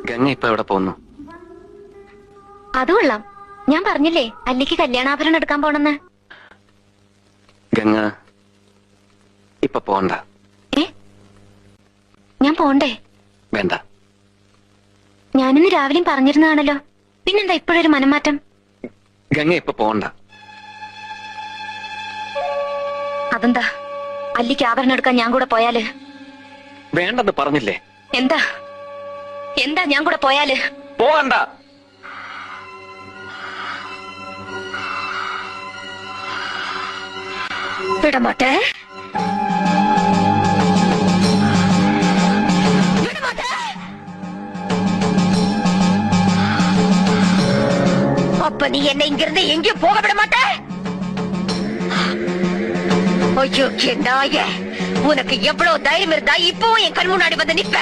ഗംഗ ഇപ്പൊ എവിടെ പോന്നു? അത് കൊള്ളാം. ഞാൻ പറഞ്ഞില്ലേ അല്ലിക്ക് കല്യാണാഭരണം എടുക്കാൻ പോണെന്ന്. ഗംഗ ഇപ്പൊ പോണ്ട. ഞാൻ പോണ്ടേ? വേണ്ട. ഞാനിന്ന് രാവിലെയും പറഞ്ഞിരുന്നതാണല്ലോ, പിന്നെന്താ ഇപ്പോഴൊരു മനംമാറ്റം? ഗംഗ ഇപ്പൊ പോണ്ട. അതെന്താ? അല്ലിക്ക് ആഭരണം എടുക്കാൻ ഞാൻ കൂടെ പോയാല്? വേണ്ടെന്ന് പറഞ്ഞില്ലേ? എന്താ എന്താ ഞാൻ കൂടെ പോയാല്? പോകണ്ട. വിടമാട്ടെ. அப்ப நீ என்ன இங்கிருந்து எங்கேயும் போக விட மாட்ட? ஐயோ நாயே, உனக்கு எவ்வளவு தைரியம் இருந்தா இப்பவும் என் கண் முன்னாடி வந்து நிப்ப?